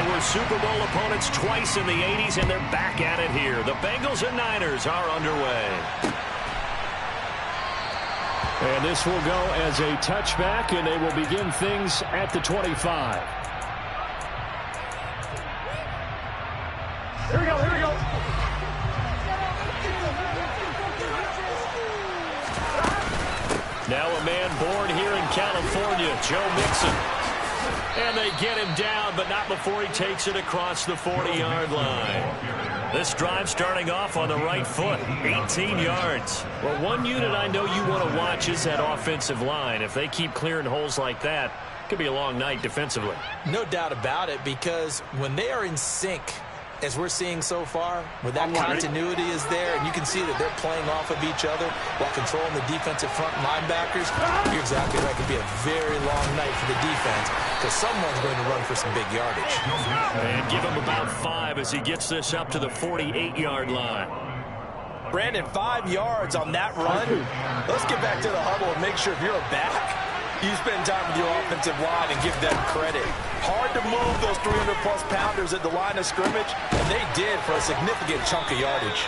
They were Super Bowl opponents twice in the 80s, and they're back at it here. The Bengals and Niners are underway. And this will go as a touchback, and they will begin things at the 25. Here we go, here we go. Now a man born here in California, Joe Mixon. And they get him down, but not before he takes it across the 40-yard line. This drive starting off on the right foot, 18 yards. Well, one unit I know you want to watch is that offensive line. If they keep clearing holes like that, it could be a long night defensively. No doubt about it, because when they are in sync, as we're seeing so far, where that continuity is there, and you can see that they're playing off of each other while controlling the defensive front linebackers, you're exactly right. It could be a very long night for the defense because someone's going to run for some big yardage. And give him about 5 as he gets this up to the 48-yard line. Brandon, 5 yards on that run. Let's get back to the huddle and make sure if you're a back, you spend time with your offensive line and give them credit. Hard to move those 300-plus pounders at the line of scrimmage, and they did for a significant chunk of yardage.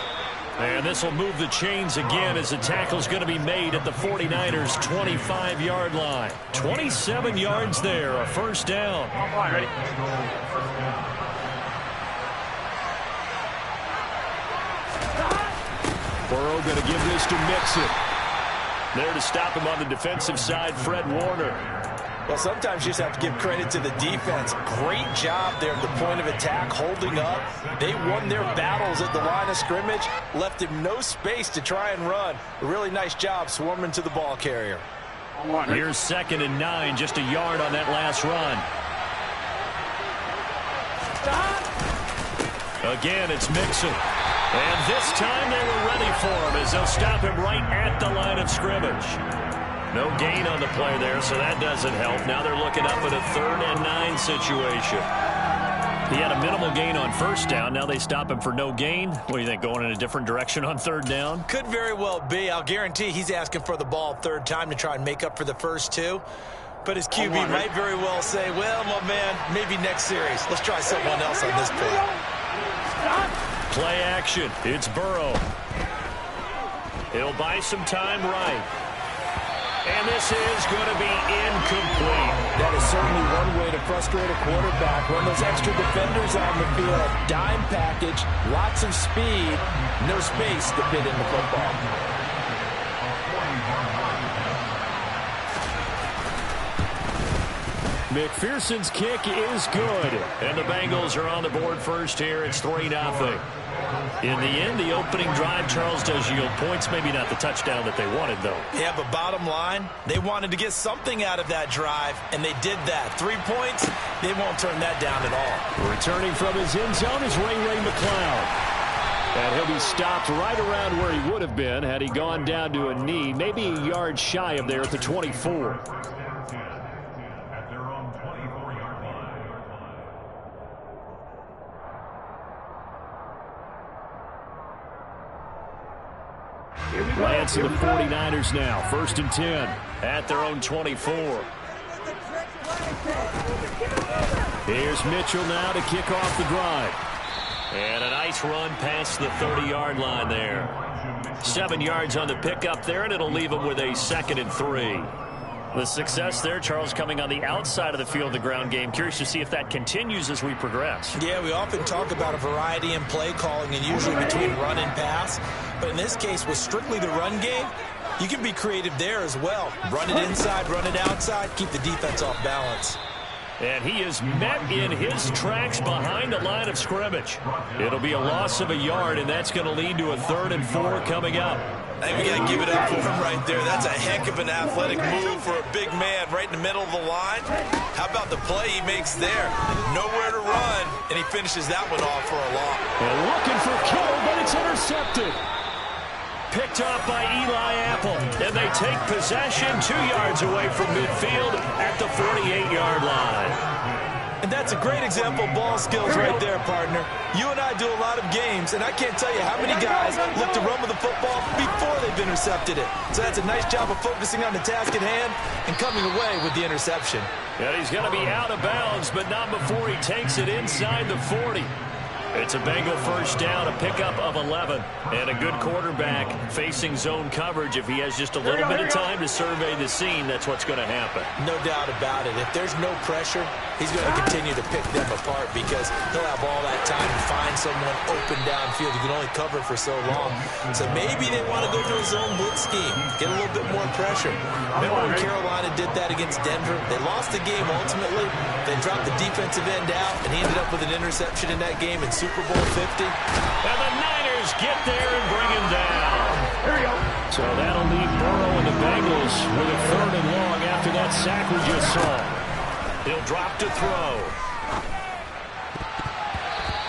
And this will move the chains again as the tackle's going to be made at the 49ers' 25-yard line. 27 yards there, a first down. All right, ready? Burrow going to give this to Mixon. There to stop him on the defensive side, Fred Warner. Well, sometimes you just have to give credit to the defense. Great job there at the point of attack, holding up. They won their battles at the line of scrimmage, left him no space to try and run. A really nice job swarming to the ball carrier. Here's 2nd and 9, just a yard on that last run. Again, it's Mixon. And this time they were ready for him as they'll stop him right at the line of scrimmage. No gain on the play there, so that doesn't help. Now they're looking up at a 3rd and 9 situation. He had a minimal gain on first down. Now they stop him for no gain. What do you think, going in a different direction on 3rd down? Could very well be. I'll guarantee he's asking for the ball 3rd time to try and make up for the first 2. But his QB might very well say, well, my man, maybe next series. Let's try someone else on this play. Play action. It's Burrow. He'll buy some time right. And this is going to be incomplete. That is certainly one way to frustrate a quarterback. Run those extra defenders on the field. Dime package, lots of speed, no space to fit in the football. McPherson's kick is good. And the Bengals are on the board first here. It's 3-0. In the end, the opening drive, Charles, does yield points. Maybe not the touchdown that they wanted, though. Yeah, but bottom line, they wanted to get something out of that drive, and they did that. 3 points, they won't turn that down at all. Returning from his end zone is Ray McCloud. And he'll be stopped right around where he would have been had he gone down to a knee, maybe a yard shy of there at the 24. Lance of the 49ers now. 1st and 10 at their own 24. Here's Mitchell now to kick off the drive. And a nice run past the 30-yard line there. 7 yards on the pickup there, and it'll leave them with a 2nd and 3. The success there, Charles, coming on the outside of the field, the ground game. Curious to see if that continues as we progress. Yeah, we often talk about a variety in play calling and usually between run and pass. But in this case, with strictly the run game, you can be creative there as well. Run it inside, run it outside, keep the defense off balance. And he is met in his tracks behind the line of scrimmage. It'll be a loss of a yard, and that's going to lead to a 3rd and 4 coming up. I think we got to give it up for him right there. That's a heck of an athletic move for a big man right in the middle of the line. How about the play he makes there? Nowhere to run, and he finishes that one off for a loss. And looking for Kittle, but it's intercepted. Picked off by Eli Apple, and they take possession 2 yards away from midfield at the 48-yard line. And that's a great example of ball skills right there, partner. You and I do a lot of games, and I can't tell you how many guys look to run with the football before they've intercepted it. So that's a nice job of focusing on the task at hand and coming away with the interception. And he's going to be out of bounds, but not before he takes it inside the 40. It's a Bengal first down, a pickup of 11. And a good quarterback facing zone coverage. If he has just a little bit of time to survey the scene, that's what's going to happen. No doubt about it. If there's no pressure, he's going to continue to pick them apart because he'll have all that time to find someone open downfield. You can only cover for so long. So maybe they want to go to a zone blitz scheme, get a little bit more pressure. Remember when Carolina did that against Denver? They lost the game ultimately. They dropped the defensive end out, and he ended up with an interception in that game in Super Bowl 50. And the Niners get there and bring him down. So that'll leave Burrow and the Bengals with a 3rd and long after that sack we just saw. He'll drop to throw.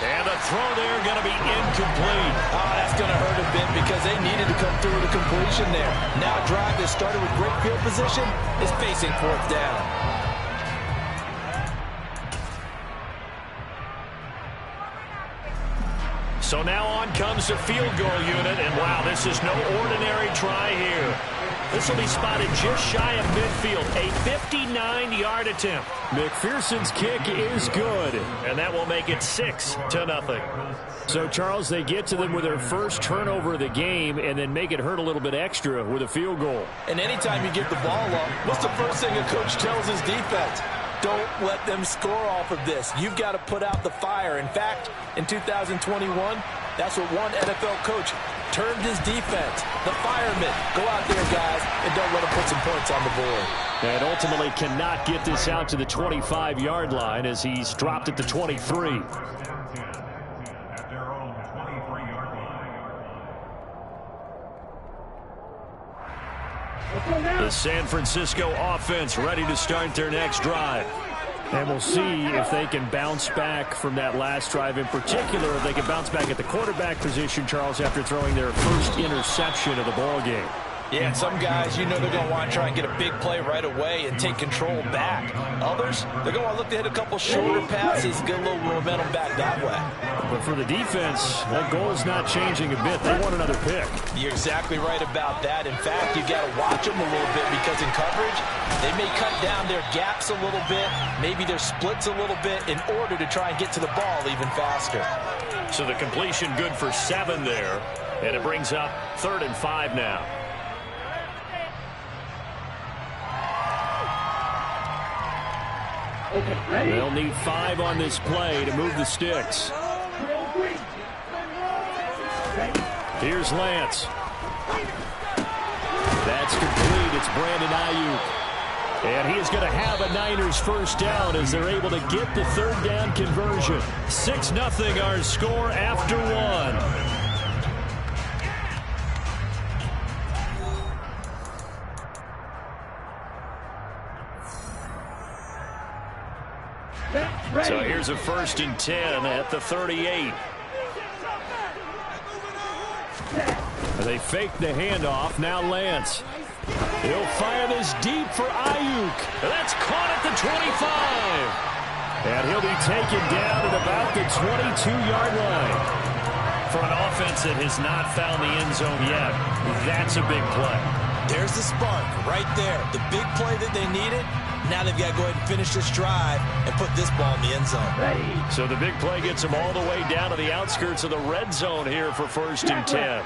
And the throw there going to be incomplete. Oh, that's going to hurt a bit because they needed to come through with a completion there. Now a drive that started with great field position is facing 4th down. So now on comes the field goal unit, and wow, this is no ordinary try here. This will be spotted just shy of midfield, a 59-yard attempt. McPherson's kick is good, and that will make it 6-0. So, Charles, they get to them with their first turnover of the game and then make it hurt a little bit extra with a field goal. And anytime you give the ball up, what's the first thing a coach tells his defense? Don't let them score off of this. You've got to put out the fire. In fact, in 2021, that's what one NFL coach termed his defense. The firemen. Go out there, guys, and don't let them put some points on the board. And ultimately cannot get this out to the 25-yard line as he's dropped at the 23. The San Francisco offense ready to start their next drive. And we'll see if they can bounce back from that last drive. In particular, if they can bounce back at the quarterback position, Charles, after throwing their first interception of the ball game. Yeah, and some guys, you know they're going to want to try and get a big play right away and take control back. Others, they're going to want to look to hit a couple shorter passes and get a little momentum back that way. But for the defense, that goal is not changing a bit. They want another pick. You're exactly right about that. In fact, you've got to watch them a little bit because in coverage, they may cut down their gaps a little bit, maybe their splits a little bit in order to try and get to the ball even faster. So the completion good for 7 there, and it brings up 3rd and 5 now. They'll need 5 on this play to move the sticks. Here's Lance. That's complete. It's Brandon Ayuk. And he is going to have a Niners first down as they're able to get the 3rd down conversion. 6-0 our score after 1. So here's a 1st and 10 at the 38. They fake the handoff. Now Lance. He'll fire this deep for Ayuk. That's caught at the 25. And he'll be taken down at about the 22-yard line. For an offense that has not found the end zone yet, that's a big play. There's the spark right there. The big play that they needed. Now they've got to go ahead and finish this drive and put this ball in the end zone. So the big play gets them all the way down to the outskirts of the red zone here for 1st and 10.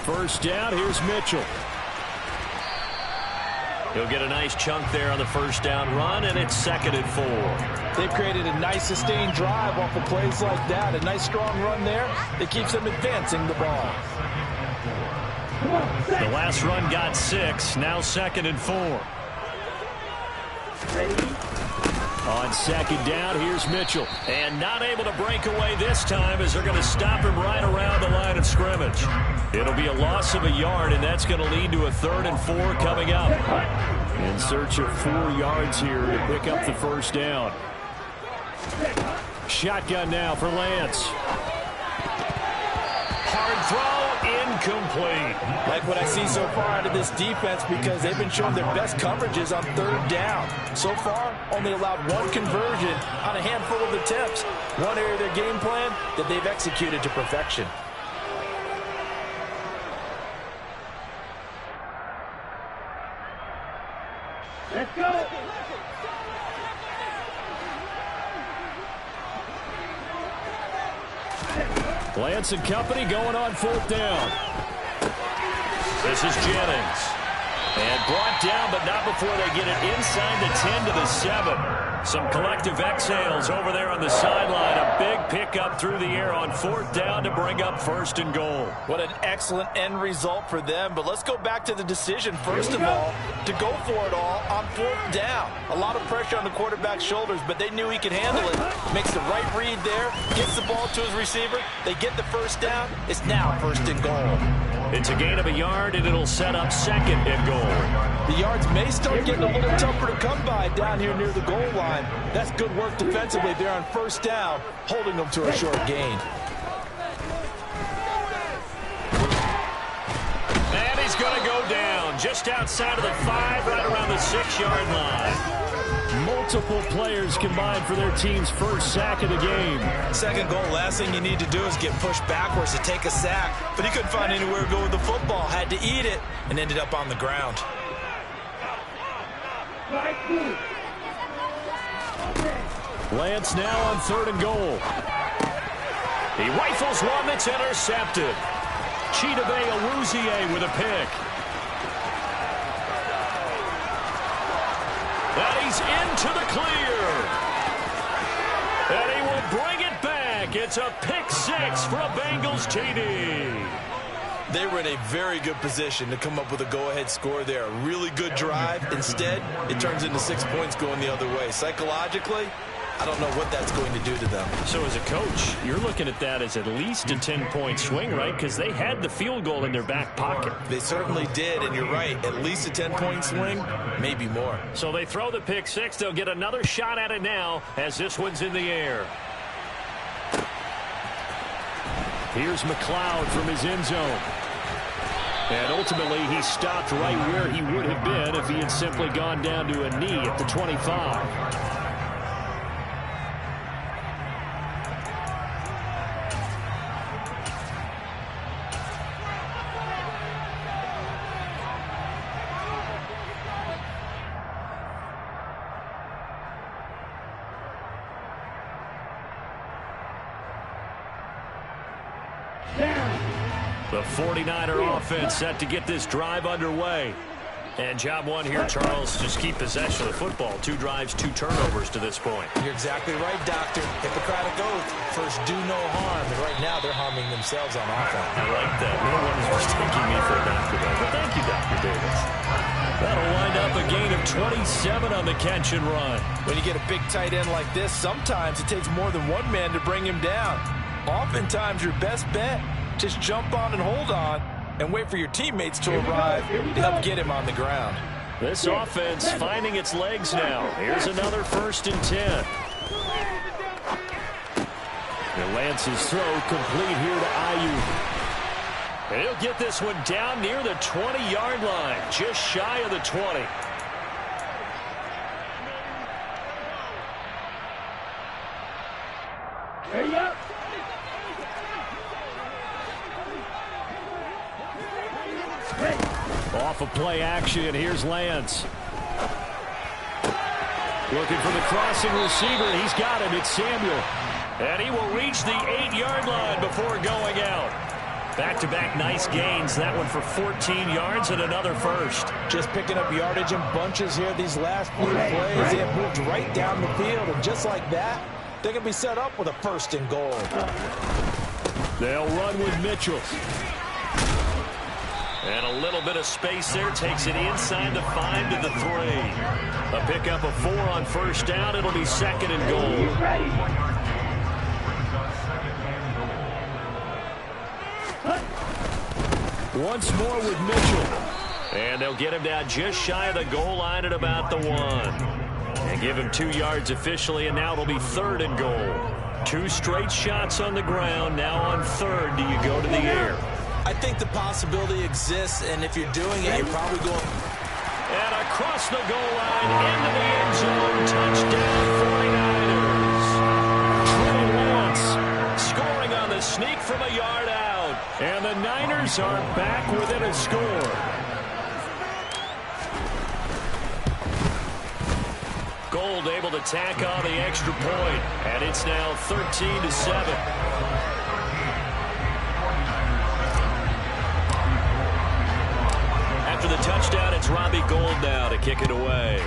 First down, here's Mitchell. He'll get a nice chunk there on the first down run, and it's 2nd and 4. They've created a nice sustained drive off of plays like that. A nice strong run there that keeps them advancing the ball. The last run got 6, now 2nd and 4. On 2nd down, here's Mitchell. And not able to break away this time as they're going to stop him right around the line of scrimmage. It'll be a loss of a yard, and that's going to lead to a 3rd and 4 coming up. In search of 4 yards here to pick up the first down. Shotgun now for Lance. Hard throw incomplete. Like what I see so far out of this defense, because they've been showing their best coverages on third down. So far, only allowed one conversion on a handful of attempts. One area of their game plan that they've executed to perfection. Let's go. Lance and company going on fourth down. This is Jennings. And brought down, but not before they get it inside the 10 to the 7. Some collective exhales over there on the sideline. A big pickup through the air on fourth down to bring up first and goal. What an excellent end result for them. But let's go back to the decision, first of all, to go for it all on fourth down. A lot of pressure on the quarterback's shoulders, but they knew he could handle it. Makes the right read there, gets the ball to his receiver. They get the first down. It's now first and goal. It's a gain of a yard, and it'll set up second and goal. The yards may start getting a little tougher to come by down here near the goal line. That's good work defensively there on first down, holding them to a short gain. And he's going to go down just outside of the 5, right around the 6-yard line. Multiple players combined for their team's first sack of the game. Second goal, last thing you need to do is get pushed backwards to take a sack. But he couldn't find anywhere to go with the football, had to eat it, and ended up on the ground. Lance now on third and goal. He rifles one that's intercepted. Chidobe Awuzie with a pick. And he's into the clear. And he will bring it back. It's a pick 6 for a Bengals TD. They were in a very good position to come up with a go-ahead score there. A really good drive. Instead, it turns into 6 points going the other way. Psychologically, I don't know what that's going to do to them. So as a coach, you're looking at that as at least a 10-point swing, right? Because they had the field goal in their back pocket. They certainly did, and you're right. At least a 10-point swing, maybe more. So they throw the pick 6. They'll get another shot at it now as this one's in the air. Here's McLeod from his end zone. And ultimately, he stopped right where he would have been if he had simply gone down to a knee at the 25. The 49er offense set to get this drive underway. And job one here, Charles, just keep possession of the football. 2 drives, 2 turnovers to this point. You're exactly right, Doctor. Hippocratic oath. First, do no harm. And right now, they're harming themselves on offense. I like that. No one is mistaking me for a doctor, though. But thank you, Dr. Davis. That'll wind up a gain of 27 on the catch and run. When you get a big tight end like this, sometimes it takes more than one man to bring him down. Oftentimes, your best bet, just jump on and hold on and wait for your teammates to arrive to help get him on the ground. This offense finding its legs now. Here's another 1st and 10. And Lance's throw complete here to Ayuk. And he'll get this one down near the 20-yard line, just shy of the 20. There you go. Off of play action, here's Lance. Looking for the crossing receiver. He's got him. It's Samuel. And he will reach the 8-yard line before going out. Back-to-back nice gains. That one for 14 yards and another first. Just picking up yardage in bunches here these last few plays. They have moved right down the field, and just like that, they can be set up with a 1st and goal. They'll run with Mitchell. And a little bit of space there. Takes it inside the 5 to the 3. A pickup of 4 on first down. It'll be 2nd and goal. Once more with Mitchell. And they'll get him down just shy of the goal line at about the 1. And give him 2 yards officially, and now it'll be 3rd and goal. 2 straight shots on the ground. Now on 3rd, do you go to the air? I think the possibility exists, and if you're doing it, you're probably going... And across the goal line, into the end zone, touchdown 49ers. Trey Lance scoring on the sneak from a yard out. And the Niners are back within a score. Gold able to tack on the extra point, and it's now 13-7. After the touchdown, it's Robbie Gould now to kick it away.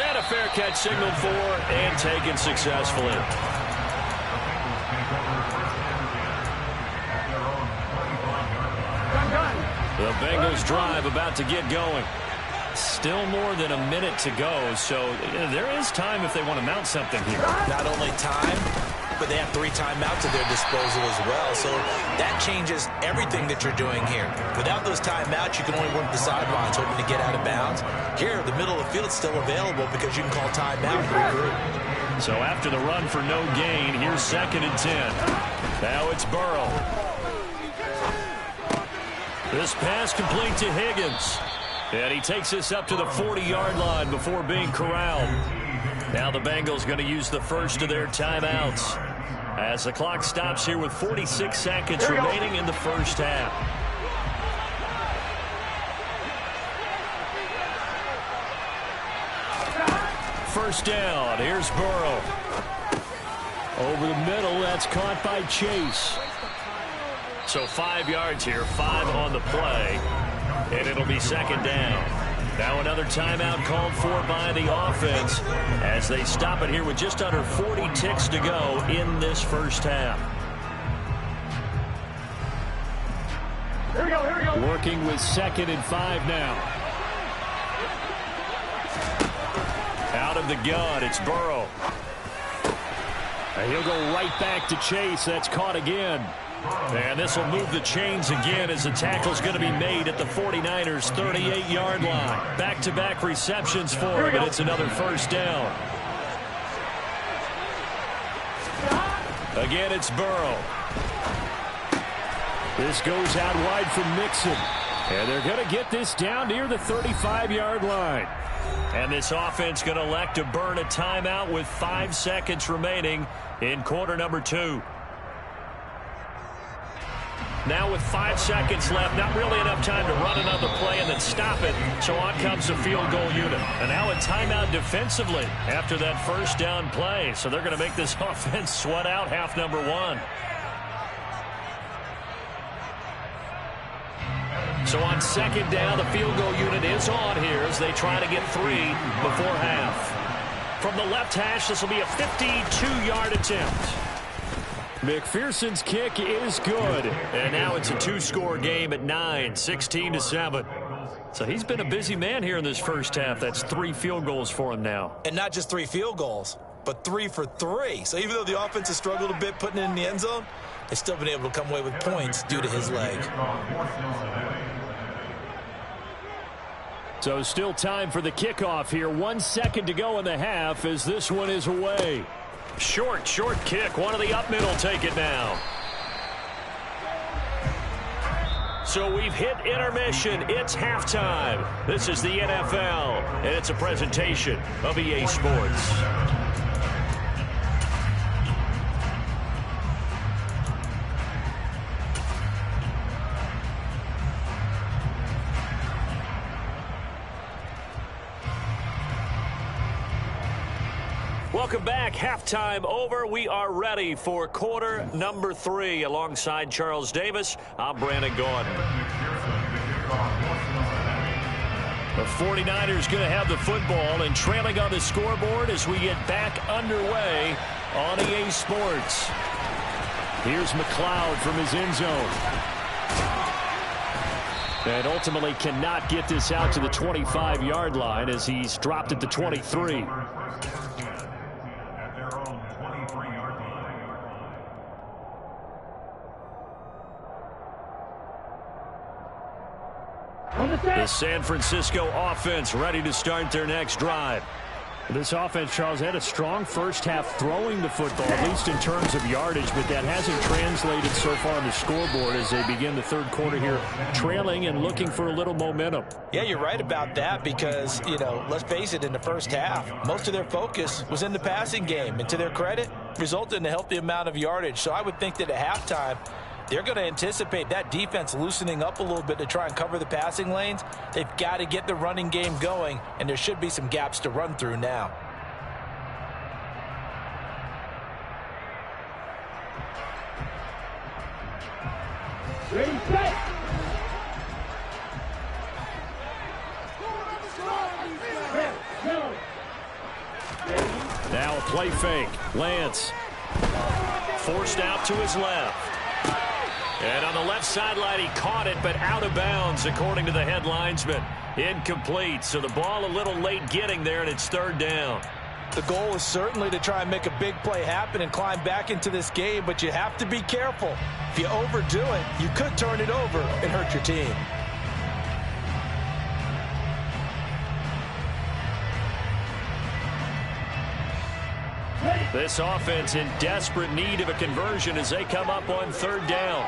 And a fair catch signaled for and taken successfully. The Bengals drive about to get going. Still more than a minute to go, so there is time if they want to mount something here. Not only time, but they have 3 timeouts at their disposal as well. So that changes everything that you're doing here. Without those timeouts, you can only work the sidelines, hoping to get out of bounds. Here, the middle of the field is still available because you can call timeout and regroup. So after the run for no gain, here's 2nd and 10. Now it's Burrow. This pass complete to Higgins. And he takes this up to the 40-yard line before being corralled. Now the Bengals going to use the first of their timeouts as the clock stops here with 46 seconds remaining in the first half. First down. Here's Burrow. Over the middle. That's caught by Chase. So 5 yards here. 5 on the play. And it'll be 2nd down. Now another timeout called for by the offense as they stop it here with just under 40 ticks to go in this first half. Here we go. Working with 2nd and 5 now. Out of the gun, it's Burrow. And he'll go right back to Chase. That's caught again. And this will move the chains again as the tackle's going to be made at the 49ers' 38-yard line. Back-to-back receptions for him, and it's another first down. Again, it's Burrow. This goes out wide from Mixon. And they're going to get this down near the 35-yard line. And this offense going to elect to burn a timeout with 5 seconds remaining in quarter number 2. Now with 5 seconds left, not really enough time to run another play and then stop it. So on comes the field goal unit. And now a timeout defensively after that first down play. So they're going to make this offense sweat out half number 1. So on 2nd down, the field goal unit is on here as they try to get 3 before half. From the left hash, this will be a 52-yard attempt. McPherson's kick is good. And now it's a 2-score game at 9, 16-7. So he's been a busy man here in this first half. That's 3 field goals for him now. And not just 3 field goals, but 3 for 3. So even though the offense has struggled a bit putting it in the end zone, they've still been able to come away with points due to his leg. So still time for the kickoff here. 1 second to go in the half as this one is away. Short kick. One of the up middle take it now. So we've hit intermission. It's halftime. This is the NFL, and it's a presentation of EA Sports. Welcome back. Halftime over. We are ready for quarter number 3. Alongside Charles Davis, I'm Brandon Gordon. The 49ers going to have the football and trailing on the scoreboard as we get back underway on EA Sports. Here's McLeod from his end zone. And ultimately cannot get this out to the 25-yard line as he's dropped at the 23. The San Francisco offense ready to start their next drive. This offense, Charles, had a strong first half throwing the football, at least in terms of yardage, but that hasn't translated so far on the scoreboard as they begin the third quarter here, trailing and looking for a little momentum. Yeah, you're right about that because, you know, let's face it, in the first half, most of their focus was in the passing game, and to their credit, resulted in a healthy amount of yardage. So I would think that at halftime, they're going to anticipate that defense loosening up a little bit to try and cover the passing lanes. They've got to get the running game going, and there should be some gaps to run through now. Ready, set. Now a play fake. Lance. Forced out to his left. And on the left sideline, he caught it, but out of bounds, according to the head linesman. Incomplete, so the ball a little late getting there, and it's third down. The goal is certainly to try and make a big play happen and climb back into this game, but you have to be careful. If you overdo it, you could turn it over and hurt your team. This offense in desperate need of a conversion as they come up on third down.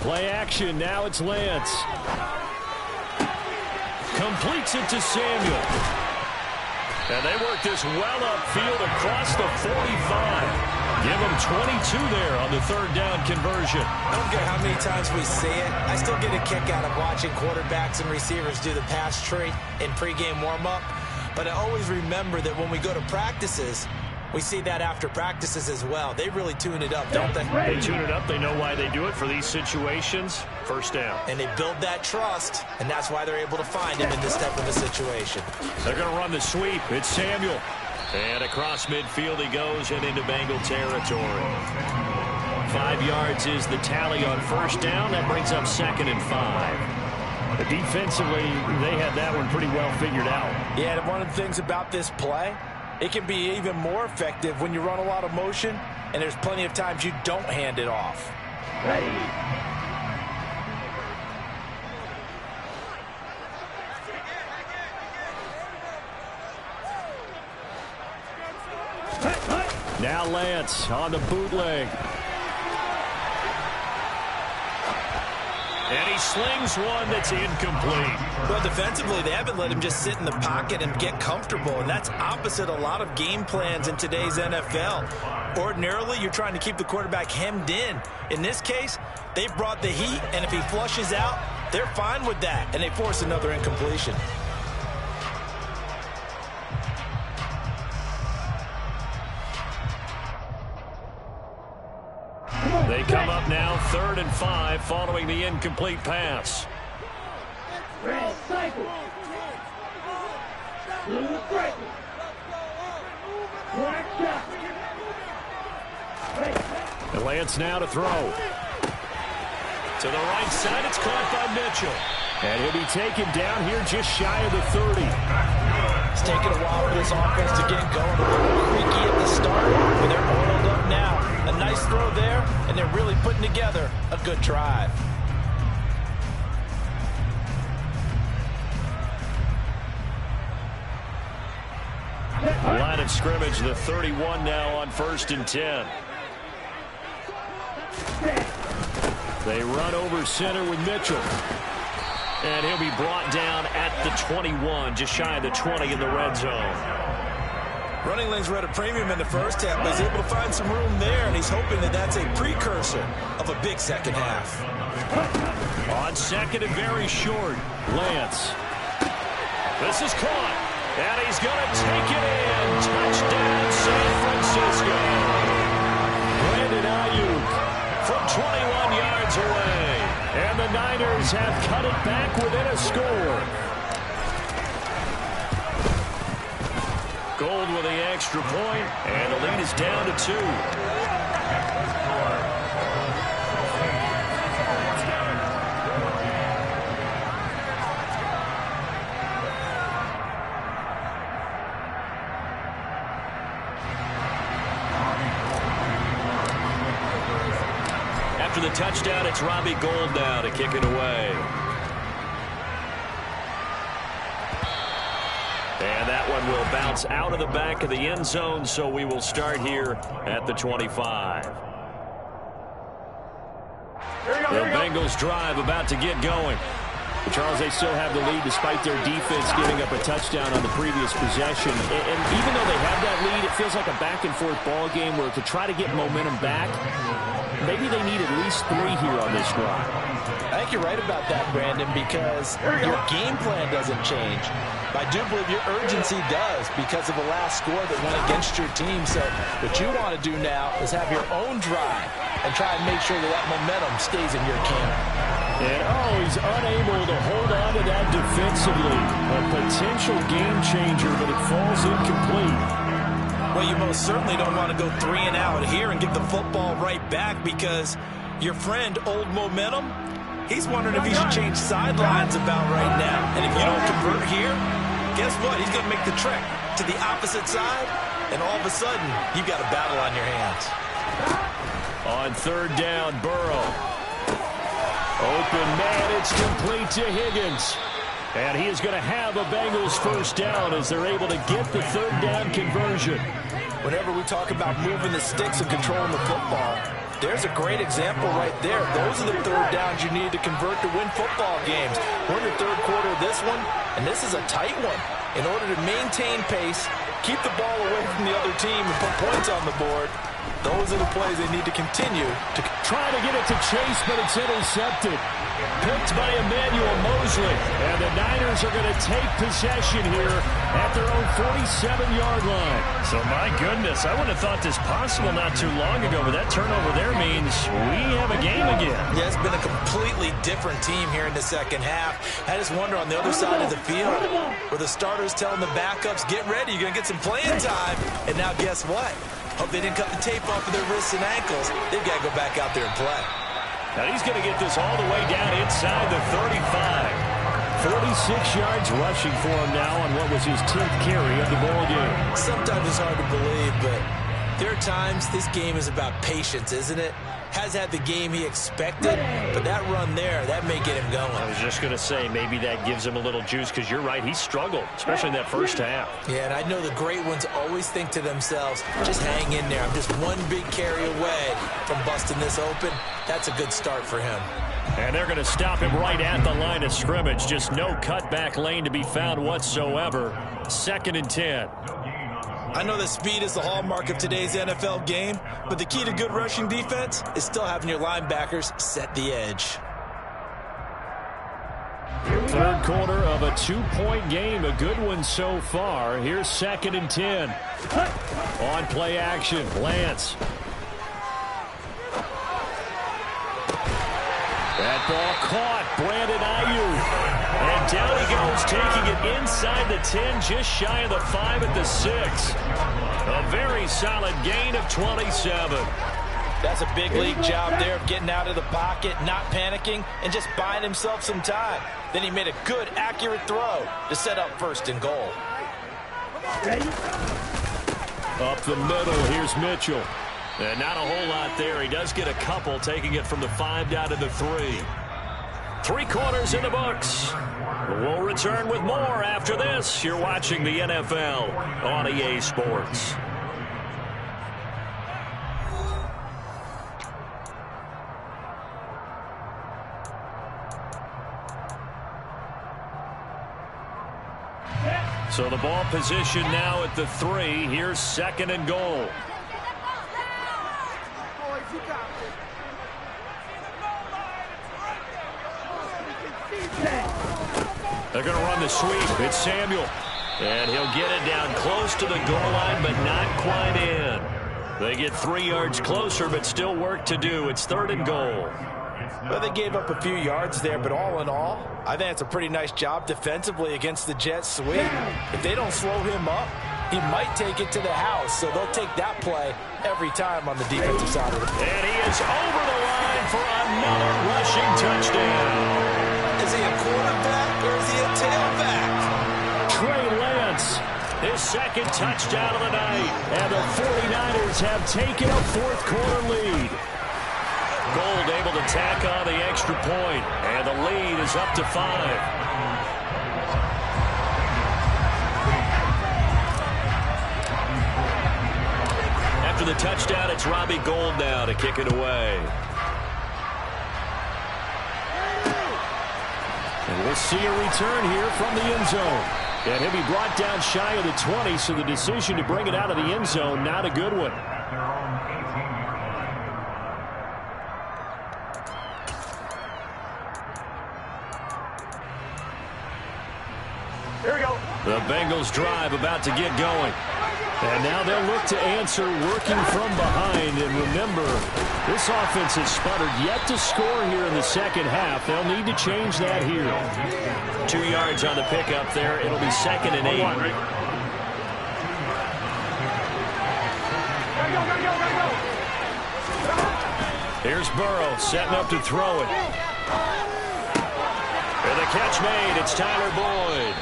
Play action. Now it's Lance. Completes it to Samuel. And they work this well upfield across the 45. Give them 22 there on the third down conversion. I don't care how many times we see it. I still get a kick out of watching quarterbacks and receivers do the pass tree in pregame warm-up. But I always remember that when we go to practices, we see that after practices as well. They really tune it up, don't they? They tune it up. They know why they do it for these situations. First down. And they build that trust, and that's why they're able to find him in this type of a situation. They're going to run the sweep. It's Samuel. And across midfield he goes and into Bengal territory. 5 yards is the tally on first down. That brings up 2nd and 5. Defensively, they had that one pretty well figured out. Yeah, and one of the things about this play, it can be even more effective when you run a lot of motion, and there's plenty of times you don't hand it off. Ready. Now Lance on the bootleg. And he slings one that's incomplete. Well, defensively, they haven't let him just sit in the pocket and get comfortable, and that's opposite a lot of game plans in today's NFL. Ordinarily, you're trying to keep the quarterback hemmed in. In this case, they've brought the heat, and if he flushes out, they're fine with that, and they force another incompletion. They come up now 3rd and 5 following the incomplete pass. Red cycle. Blue break. Black shot. And Lance now to throw. To the right side, it's caught by Mitchell. And he'll be taken down here just shy of the 30. It's taken a while for this offense to get going. A little creaky at the start, but they're oiled up now. A nice throw there, and they're really putting together a good drive. Line of scrimmage, the 31 now on 1st and 10. They run over center with Mitchell. And he'll be brought down at the 21, just shy of the 20 in the red zone. Running lanes were at a premium in the first half, but he's able to find some room there, and he's hoping that that's a precursor of a big second half. On second and very short, Lance. This is caught, and he's going to take it in. Touchdown, San Francisco. Brandon Ayuk from 21 yards away. And the Niners have cut it back within a score. Gold with the extra point, and the lead is down to 2. After the touchdown, it's Robbie Gould now to kick it away. will bounce out of the back of the end zone, so we will start here at the 25. The Bengals drive about to get going. But Charles, they still have the lead despite their defense giving up a touchdown on the previous possession. And even though they have that lead, it feels like a back-and-forth ball game where to try to get momentum back, maybe they need at least 3 here on this drive. I think you're right about that, Brandon, because your game plan doesn't change. I do believe your urgency does because of the last score that went against your team. So what you want to do now is have your own drive and try and make sure that that momentum stays in your camp. And, he's unable to hold on to that defensively. A potential game changer, but it falls incomplete. Well, you most certainly don't want to go 3 and out here and get the football right back because your friend, Old Momentum, he's wondering if he should change sidelines about right now. And if you don't convert here, guess what? He's going to make the trek to the opposite side, and all of a sudden, you've got a battle on your hands. On 3rd down, Burrow. Open man, it's complete to Higgins. And he is going to have a Bengals first down as they're able to get the 3rd down conversion. Whenever we talk about moving the sticks and controlling the football, there's a great example right there. Those are the 3rd downs you need to convert to win football games. We're in the 3rd quarter of this one, and this is a tight one. In order to maintain pace, keep the ball away from the other team, and put points on the board, those are the plays they need to continue to try to get it to Chase, but it's intercepted. Picked by Emmanuel Mosley. And the Niners are going to take possession here at their own 47-yard line. So, my goodness, I wouldn't have thought this possible not too long ago, but that turnover there means we have a game again. Yeah, it's been a completely different team here in the second half. I just wonder on the other side of the field where the starters telling the backups, get ready, you're going to get some playing time. And now guess what? Hope they didn't cut the tape off of their wrists and ankles. They've got to go back out there and play. Now he's going to get this all the way down inside the 35. 46 yards rushing for him now on what was his 10th carry of the ball game. Sometimes it's hard to believe, but there are times this game is about patience, isn't it? Has had the game he expected, but that run there, that may get him going. I was just going to say, maybe that gives him a little juice, because you're right, he struggled, especially in that first half. Yeah, and I know the great ones always think to themselves, just hang in there. I'm just one big carry away from busting this open. That's a good start for him. And they're going to stop him right at the line of scrimmage. Just no cutback lane to be found whatsoever. 2nd and 10. I know that speed is the hallmark of today's NFL game, but the key to good rushing defense is still having your linebackers set the edge. 3rd quarter of a 2-point game, a good one so far. Here's 2nd and 10. On play action, Lance. That ball caught, Brandon Ayuk. And down he goes, taking it inside the 10, just shy of the 5 at the 6. A very solid gain of 27. That's a big league job there of getting out of the pocket, not panicking, and just buying himself some time. Then he made a good, accurate throw to set up 1st and goal. Up the middle, here's Mitchell. And not a whole lot there. He does get a couple, taking it from the 5 down to the 3. 3 quarters in the books. We'll return with more after this. You're watching the NFL on EA Sports. So the ball position now at the 3. Here's 2nd and goal. They're going to run the sweep. It's Samuel. And he'll get it down close to the goal line, but not quite in. They get 3 yards closer, but still work to do. It's 3rd and goal. Well, they gave up a few yards there, but all in all, I think it's a pretty nice job defensively against the Jets sweep. If they don't slow him up, he might take it to the house, so they'll take that play every time on the defensive side of the ball. And he is over the line for another rushing touchdown. Is he a quarterback or is he a tailback? Trey Lance. His 2nd touchdown of the night. And the 49ers have taken a 4th quarter lead. Gold able to tack on the extra point. And the lead is up to 5. after the touchdown, it's Robbie Gould now to kick it away. And we'll see a return here from the end zone. And he'll be brought down shy of the 20, so the decision to bring it out of the end zone, not a good one. Here we go. The Bengals drive about to get going. And now they'll look to answer working from behind. And remember, this offense has sputtered yet to score here in the second half. They'll need to change that here. 2 yards on the pickup there. It'll be 2nd and 8. Here's Burrow setting up to throw it. And the catch made. It's Tyler Boyd.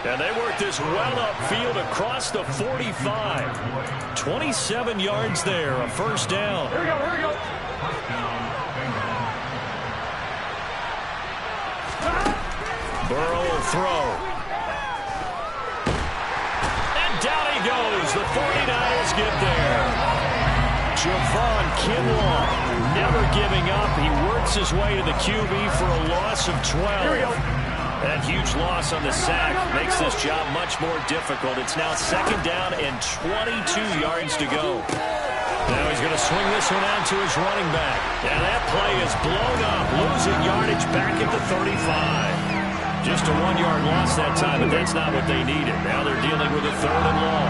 And they work this well upfield across the 45. 27 yards there, a first down. Here we go, here we go. Burrow will throw. And down he goes. The 49ers get there. Javon Kinlaw never giving up. He works his way to the QB for a loss of 12. That huge loss on the sack makes this job much more difficult. It's now 2nd down and 22 yards to go. Now he's going to swing this one out to his running back. And that play is blown up, losing yardage back at the 35. Just a 1-yard loss that time, but that's not what they needed. Now they're dealing with a 3rd and long.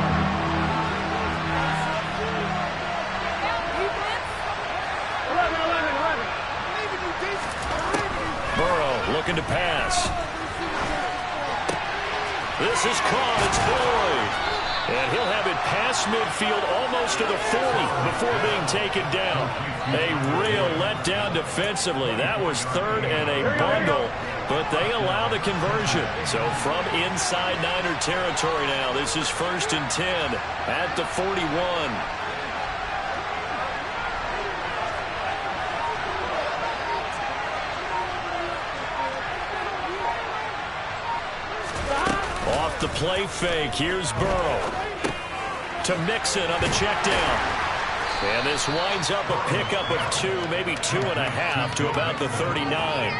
Burrow looking to pass. This is caught. It's Boyd. And he'll have it past midfield almost to the 40 before being taken down. A real letdown defensively. That was 3rd and a bundle, but they allow the conversion. So from inside Niner territory now, this is 1st and 10 at the 41. Off the play fake, here's Burrow. To Mixon on the check down. And this winds up a pickup of 2, maybe 2.5 to about the 39.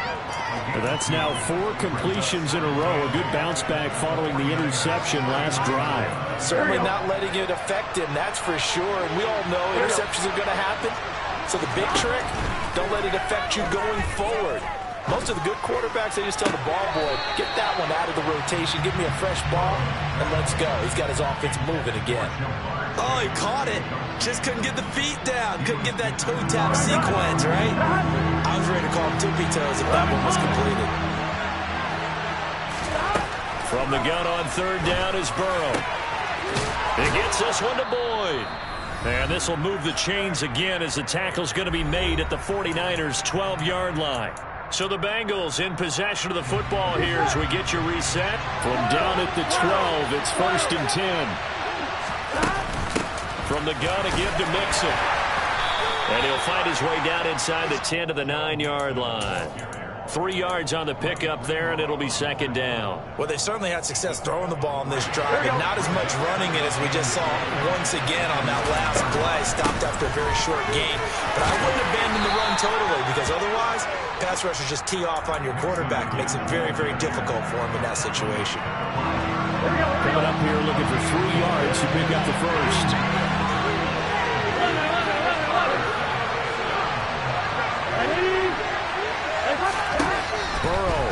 That's now 4 completions in a row. A good bounce back following the interception last drive. Certainly not letting it affect him, that's for sure. And we all know interceptions are going to happen. So the big trick, don't let it affect you going forward. Most of the good quarterbacks, they just tell the ball boy, get that one out of the rotation, give me a fresh ball, and let's go. He's got his offense moving again. Oh, he caught it. Just couldn't get the feet down. Couldn't get that toe tap sequence, right? I was ready to call him tippy toes if that one was completed. From the gun on 3rd down is Burrow. He gets this one to Boyd. And this will move the chains again as the tackle's going to be made at the 49ers' 12-yard line. So the Bengals in possession of the football here as we get you reset. From down at the 12, it's 1st and 10. From the gun to give to Mixon. And he'll find his way down inside the 10 to the 9-yard line. 3 yards on the pickup there, and it'll be 2nd down. Well, they certainly had success throwing the ball in this drive, and not as much running it as we just saw once again on that last play. Stopped after a very short gain. But I wouldn't abandon the run totally, because otherwise, pass rushers just tee off on your quarterback. Makes it very, very difficult for him in that situation. Coming up here looking for 3 yards to pick up the first. Burrow.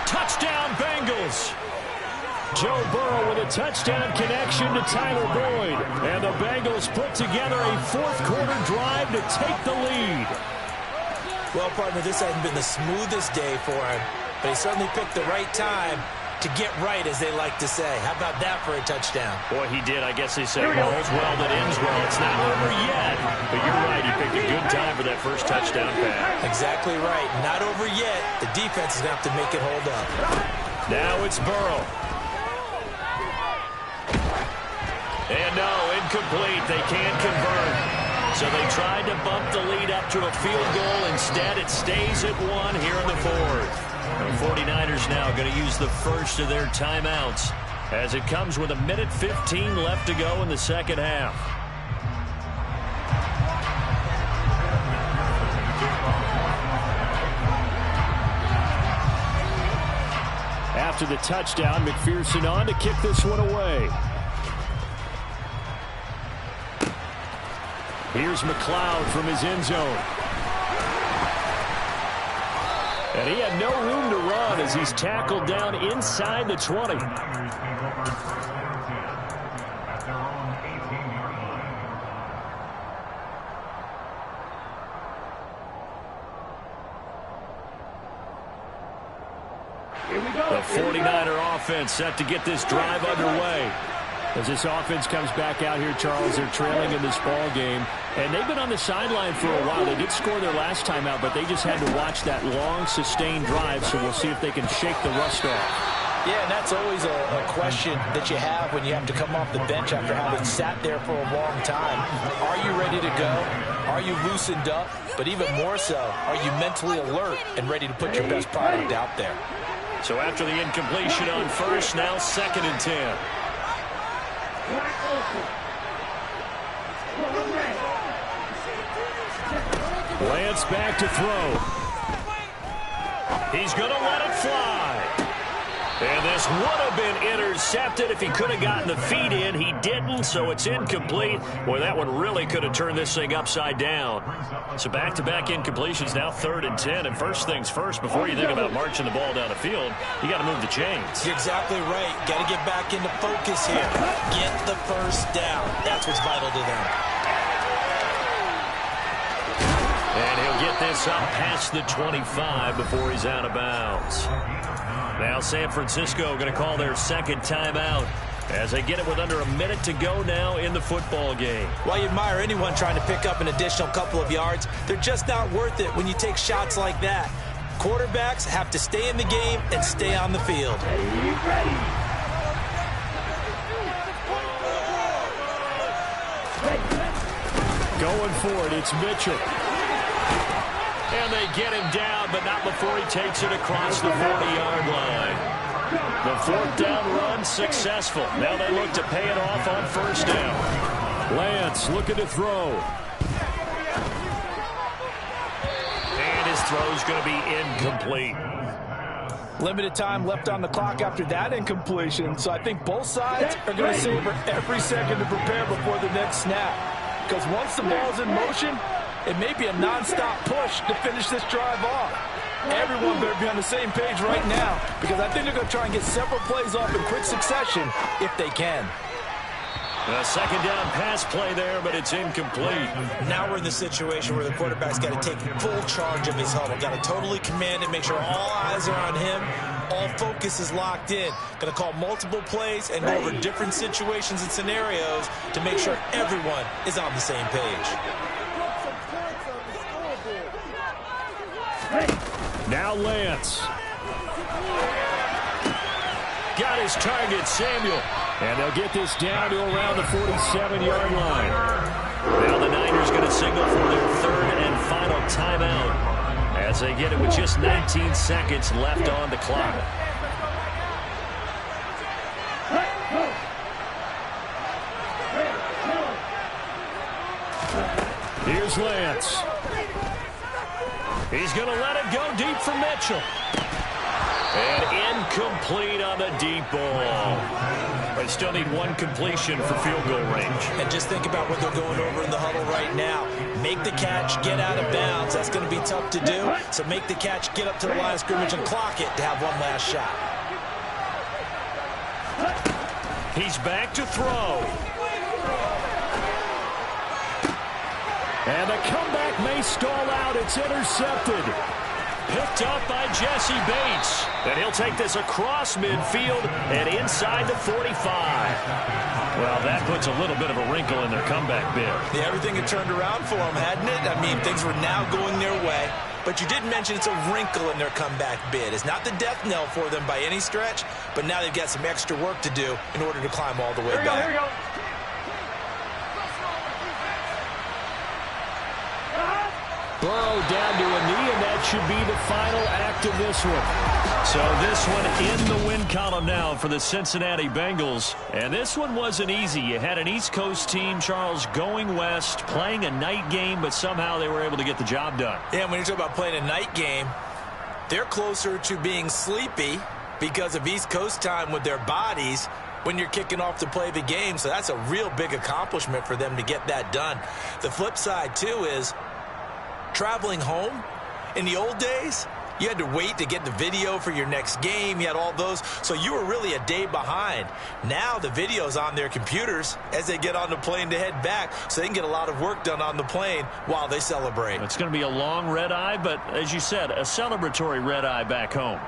Touchdown, Bengals. Joe Burrow with a touchdown connection to Tyler Boyd. And the Bengals put together a 4th-quarter drive to take the lead. Well, partner, this hasn't been the smoothest day for him, but he certainly picked the right time to get right, as they like to say. How about that for a touchdown? Boy, he did. I guess they say all's well that ends well. It's not over yet, but you're right. He picked a good time for that first touchdown pass. Exactly right. Not over yet. The defense is going to have to make it hold up. Now it's Burrow. And no, incomplete. They can't convert. So they tried to bump the lead up to a field goal. Instead, it stays at 1 here in the 4th. The 49ers now going to use the first of their timeouts as it comes with 1:15 left to go in the second half. after the touchdown. McPherson on to kick this one away. Here's McLeod from his end zone. And he had no room to run as he's tackled down inside the 20. The 49er offense set to get this drive underway. As this offense comes back out here, Charles, they're trailing in this ball game. And they've been on the sideline for a while. They did score their last time out, but they just had to watch that long, sustained drive. So we'll see if they can shake the rust off. Yeah, and that's always a question that you have when you have to come off the bench after having sat there for a long time. Are you ready to go? Are you loosened up? But even more so, are you mentally alert and ready to put your best product out there? So after the incompletion on first, now 2nd and 10. Lance back to throw. He's going to let it fly. And this would have been intercepted if he could have gotten the feet in. He didn't, so it's incomplete. Boy, that one really could have turned this thing upside down. So back-to-back incompletions, now 3rd and 10. And first things first, before you think about marching the ball down the field, you got to move the chains. You're exactly right. Got to get back into focus here. Get the first down. That's what's vital to them. And he'll get this up past the 25 before he's out of bounds. Now San Francisco going to call their 2nd timeout as they get it with under a minute to go now in the football game. While you admire anyone trying to pick up an additional couple of yards, they're just not worth it when you take shots like that. Quarterbacks have to stay in the game and stay on the field. Going for it, it's Mitchell. And they get him down, but not before he takes it across the 40-yard line. The 4th down run successful. Now they look to pay it off on 1st down. Lance looking to throw. And his throw's going to be incomplete. Limited time left on the clock after that incompletion, so I think both sides are going to savor every second to prepare before the next snap. Because once the ball's in motion, it may be a non-stop push to finish this drive off. Everyone better be on the same page right now, because I think they're going to try and get several plays off in quick succession if they can. A 2nd down pass play there, but it's incomplete. Now we're in the situation where the quarterback's got to take full charge of his huddle. Got to totally command it, make sure all eyes are on him. All focus is locked in. Going to call multiple plays and go over different situations and scenarios to make sure everyone is on the same page. Now Lance. Got his target, Samuel. And they'll get this down to around the 47-yard line. Now the Niners going to signal for their 3rd and final timeout as they get it with just 19 seconds left on the clock. Here's Lance. He's going to let it go deep for Mitchell. And incomplete on the deep ball. They still need one completion for field goal range. And just think about what they're going over in the huddle right now. Make the catch, get out of bounds. That's going to be tough to do. So make the catch, get up to the line of scrimmage, and clock it to have one last shot. He's back to throw. And the comeback may stall out. It's intercepted. Picked up by Jesse Bates. And he'll take this across midfield and inside the 45. Well, that puts a little bit of a wrinkle in their comeback bid. Yeah, everything had turned around for them, hadn't it? I mean, things were now going their way. But you did mention it's a wrinkle in their comeback bid. It's not the death knell for them by any stretch, but now they've got some extra work to do in order to climb all the way back. Here we go. Burrow down to a knee, and that should be the final act of this one. So this one in the win column now for the Cincinnati Bengals. And this one wasn't easy. You had an East Coast team, Charles, going west, playing a night game, but somehow they were able to get the job done. Yeah, when you're talking about playing a night game, they're closer to being sleepy because of East Coast time with their bodies when you're kicking off to play the game. So that's a real big accomplishment for them to get that done. The flip side, too, is traveling home. In the old days, you had to wait to get the video for your next game. You had all those. So you were really a day behind. Now the video's on their computers as they get on the plane to head back, so they can get a lot of work done on the plane while they celebrate. It's going to be a long red eye, but as you said, a celebratory red eye back home.